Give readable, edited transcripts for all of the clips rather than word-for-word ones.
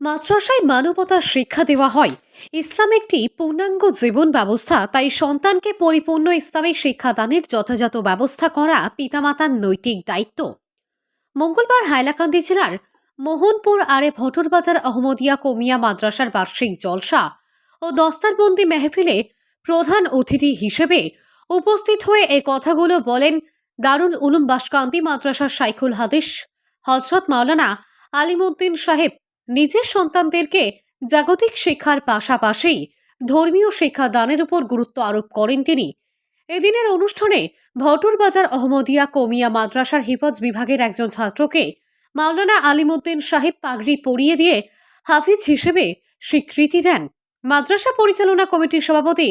মাদ্রাসায় মানবতার শিক্ষা দেওয়া হয়। ইসলাম একটি পূর্ণাঙ্গ জীবন ব্যবস্থা, তাই সন্তানকে পরিপূর্ণ ইসলামিক শিক্ষাদানের যথাযথ ব্যবস্থা করা পিতামাতার নৈতিক দায়িত্ব। মঙ্গলবার হাইলাকান্দি জেলার মোহনপুর আরে ভটরবাজার আহমদিয়া কমিয়া মাদ্রাসার বার্ষিক জলসা ও দস্তারবন্দি মেহফিলে প্রধান অতিথি হিসেবে উপস্থিত হয়ে এ কথাগুলো বলেন দারুল উলুম বাসকান্দি মাদ্রাসার শাইখুল হাদিস হযরত মাওলানা আলিমউদ্দিন সাহেব। নিজের সন্তানদেরকে জাগতিক শিক্ষার পাশাপাশি ধর্মীয় শিক্ষা দানের উপর গুরুত্ব আরোপ করেন তিনি। এদিনের অনুষ্ঠানে ভটরবাজার আহমদিয়া কমিয়া মাদ্রাসার হিফজ বিভাগের একজন ছাত্রকে মাওলানা আলিমউদ্দিন সাহেব পাগড়ি পরিয়ে দিয়ে হাফিজ হিসেবে স্বীকৃতি দেন। মাদ্রাসা পরিচালনা কমিটির সভাপতি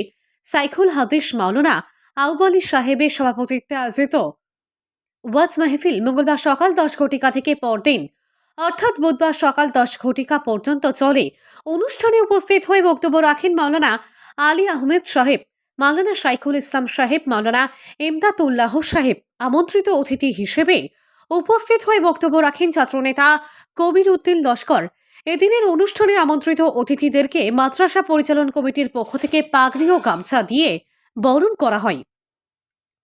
শাইখুল হাদিস মাওলানা আউব আলী সাহেবের সভাপতিত্বে আয়োজিত ওয়াজ মাহফিল মঙ্গলবার সকাল 10 ঘটিকা থেকে পরদিন অর্থাৎ বুধবার সকাল 10 ঘটিকা পর্যন্ত চলে। অনুষ্ঠানে উপস্থিত হয়ে বক্তব্য রাখেন মাওলানা আলী আহমেদ সাহেব, মাওলানা শাইখুল ইসলাম সাহেব, মাওলানা ইমদাদুল্লাহ সাহেব। আমন্ত্রিত অতিথি হিসেবে উপস্থিত হয়ে বক্তব্য রাখেন ছাত্রনেতা কবির উদ্দিন লস্কর। এদিনের অনুষ্ঠানে আমন্ত্রিত অতিথিদেরকে মাদ্রাসা পরিচালন কমিটির পক্ষ থেকে পাগড়ি ও গামছা দিয়ে বরণ করা হয়।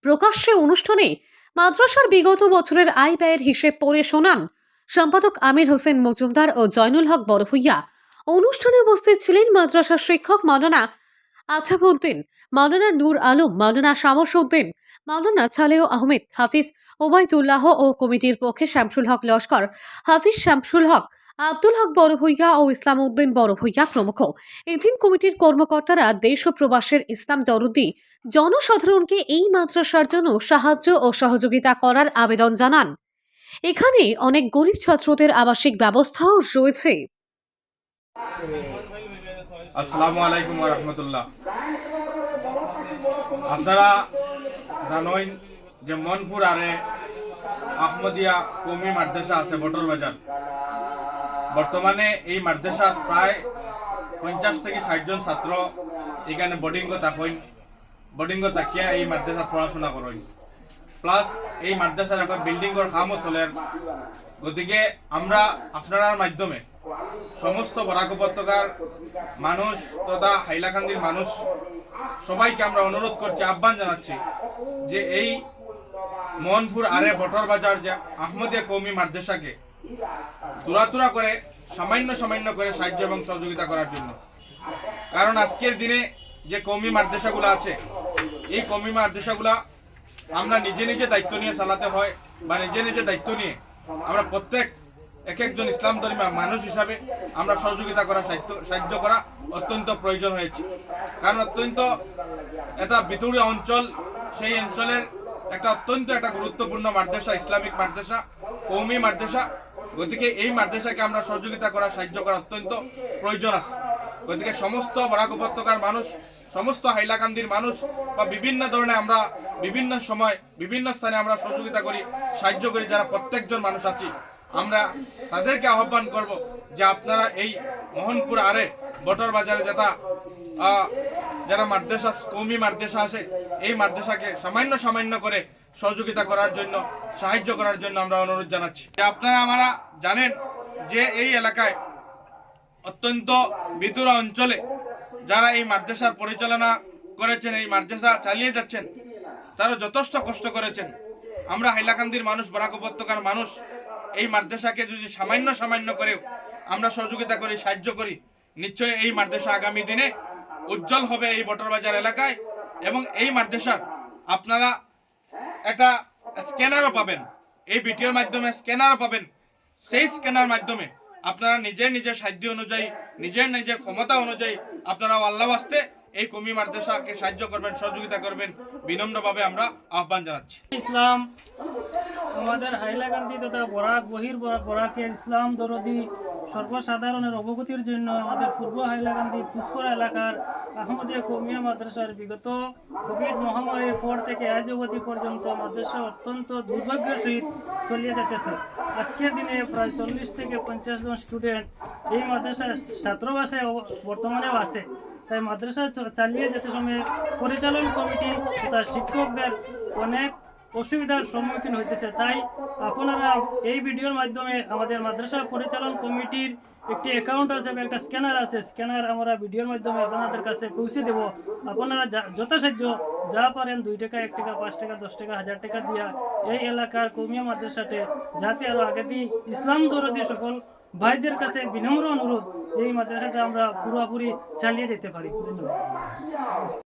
প্রকাশ্যে অনুষ্ঠানে মাদ্রাসার বিগত বছরের আয় ব্যয়ের হিসেব পড়ে শোনান সম্পাদক আমির হোসেন মজুমদার ও জয়নুল হক বড়ভূইয়া। অনুষ্ঠানে উপস্থিত ছিলেন মাদ্রাসার শিক্ষক মাওলানা আছাবউদ্দিন, মাওলানা নূর আলম, মাওলানা শামসউদ্দিন, মাওলানা ছালেহ আহমেদ, হাফিজ ওবায়দুল্লাহ ও কমিটির পক্ষে শামসুল হক লস্কর, হাফিজ শামসুল হক, আব্দুল হক বড়ভূইয়া ও ইসলাম উদ্দিন বড়ভূইয়া প্রমুখ। এদিন কমিটির কর্মকর্তারা দেশ ও প্রবাসের ইসলাম দরদি জনসাধারণকে এই মাদ্রাসার জন্য সাহায্য ও সহযোগিতা করার আবেদন জানান। এখানে অনেক গরিব ছাত্রদের আবাসিক ব্যবস্থাও রয়েছে। আসসালামু আলাইকুম ওয়া রাহমাতুল্লাহ। আপনারা জানেন যে মনপুর আরে আহমদিয়া কওমি মাদ্রাসা আছে বটরবাজার। বর্তমানে এই মাদ্রাসার প্রায় 50 থেকে 60 জন ছাত্র এখানে বোর্ডিং থাকিয়া এই মাদ্রাসাত পড়াশোনা করেন। প্লাস এই মাদ্রাসার একটা বিল্ডিংয়ের কামও চলে। গতিকে আমরা আপনার মাধ্যমে সমস্ত বরাক উপত্যকার মানুষ তথা হাইলাকান্দির মানুষ সবাইকে আমরা অনুরোধ করছি, আহ্বান জানাচ্ছি যে এই মোহনপুর আরে বটরবাজার যে আহমদিয়া কওমি মাদ্রাসাকে তুরাতুরা করে সামান্য করে সাহায্য এবং সহযোগিতা করার জন্য। কারণ আজকের দিনে যে কওমি মাদ্রাসাগুলো আছে, এই কওমি মাদ্রাসাগুলা আমরা নিজে দায়িত্ব নিয়ে চালাতে হয়, বা নিজে দায়িত্ব নিয়ে আমরা প্রত্যেক একজন ইসলাম ধর্মী মানুষ হিসাবে আমরা সহযোগিতা করা, সাহায্য করা অত্যন্ত প্রয়োজন হয়েছে। কারণ অত্যন্ত এটা ভিতরীয় অঞ্চল, সেই অঞ্চলের অত্যন্ত গুরুত্বপূর্ণ মাদ্রাসা, ইসলামিক মাদ্রাসা, কওমি মাদ্রাসা। গতিকে এই মাদ্রাসাকে আমরা সহযোগিতা করা, সাহায্য করা অত্যন্ত প্রয়োজন আছে। গতিকে সমস্ত বরাক উপত্যকার মানুষ, সমস্ত হাইলাকান্দির মানুষ বা বিভিন্ন ধরনের আমরা বিভিন্ন সময় বিভিন্ন স্থানে আমরা সহযোগিতা করি, সাহায্য করি, যারা প্রত্যেকজন মানুষ আছি আমরা তাদেরকে আহ্বান করব যে আপনারা এই মোহনপুর আরে বটরবাজারে যারা মাদ্রাসা, কওমি মাদ্রাসা আছে, এই মাদ্রাসাকে সামান্য করে সহযোগিতা করার জন্য, সাহায্য করার জন্য আমরা অনুরোধ জানাচ্ছি। আপনারা আমরা জানেন যে এই এলাকায় অত্যন্ত ভিতর অঞ্চলে যারা এই মাদ্রাসার পরিচালনা করেছেন, এই মাদ্রাসা চালিয়ে যাচ্ছেন, তারা যথেষ্ট কষ্ট করেছেন। আমরা হাইলাকান্দির মানুষ, বরাক উপত্যকার মানুষ এই মাদ্রাসাকে যদি সামান্য করেও আমরা সহযোগিতা করি, সাহায্য করি, নিশ্চয়ই এই মাদ্রাসা আগামী দিনে উজ্জ্বল হবে এই বটরবাজার এলাকায়। এবং এই মাদ্রাসার আপনারা একটা স্ক্যানারও পাবেন, এই ভিডিওর মাধ্যমে স্ক্যানারও পাবেন। সেই স্ক্যানার মাধ্যমে আপনারা নিজের সাধ্য অনুযায়ী, নিজের ক্ষমতা অনুযায়ী আপনারা আল্লাহ ওয়াস্তে এই কওমি মাদ্রাসাকে সাহায্য করবেন, সহযোগিতা করবেন, বিনম্রভাবে আমরা আহ্বান জানাচ্ছি। ইসলাম আমাদের হাইলাকান্দি তথা বরাকের ইসলাম দরদি সর্বসাধারণের অবগতির জন্য আমাদের পূর্ব হাইলাকান্দি পুষ্পরা এলাকার আহমদিয়া কওমিয়া মাদ্রাসার বিগত কোভিড মহামারীর পর থেকে আজ অবধি পর্যন্ত মাদ্রাসা অত্যন্ত দুর্ভাগ্যের সহিত চলিয়ে যেতেছে। আজকের দিনে প্রায় 40 থেকে 50 জন স্টুডেন্ট এই মাদ্রাসায় ছাত্রাবাসে বর্তমানেও আছে। তাই মাদ্রাসা চালিয়ে যেতে সময় পরিচালন কমিটি তথা শিক্ষকদের অনেক অসুবিধার সম্মুখীন হইতেছে। তাই আপনারা এই ভিডিওর মাধ্যমে আমাদের মাদ্রাসা পরিচালন কমিটির একটি অ্যাকাউন্ট আছে বা একটা স্ক্যানার আছে, স্ক্যানার আমরা ভিডিওর মাধ্যমে আপনাদের কাছে পৌঁছে দেব। আপনারা যথাসাধ্য যা পারেন 2 টাকা, 1 টাকা, 5 টাকা, 10 টাকা, 1000 টাকা দিয়া এই এলাকার কওমিয়া মাদ্রাসাতে যাতে আরো আগে দিয়ে ইসলাম দরদি সকল ভাইদের কাছে বিনম্র অনুরোধ যে এই মাদ্রাসাটা আমরা পুরোপুরি চালিয়ে যেতে পারি। ধন্যবাদ।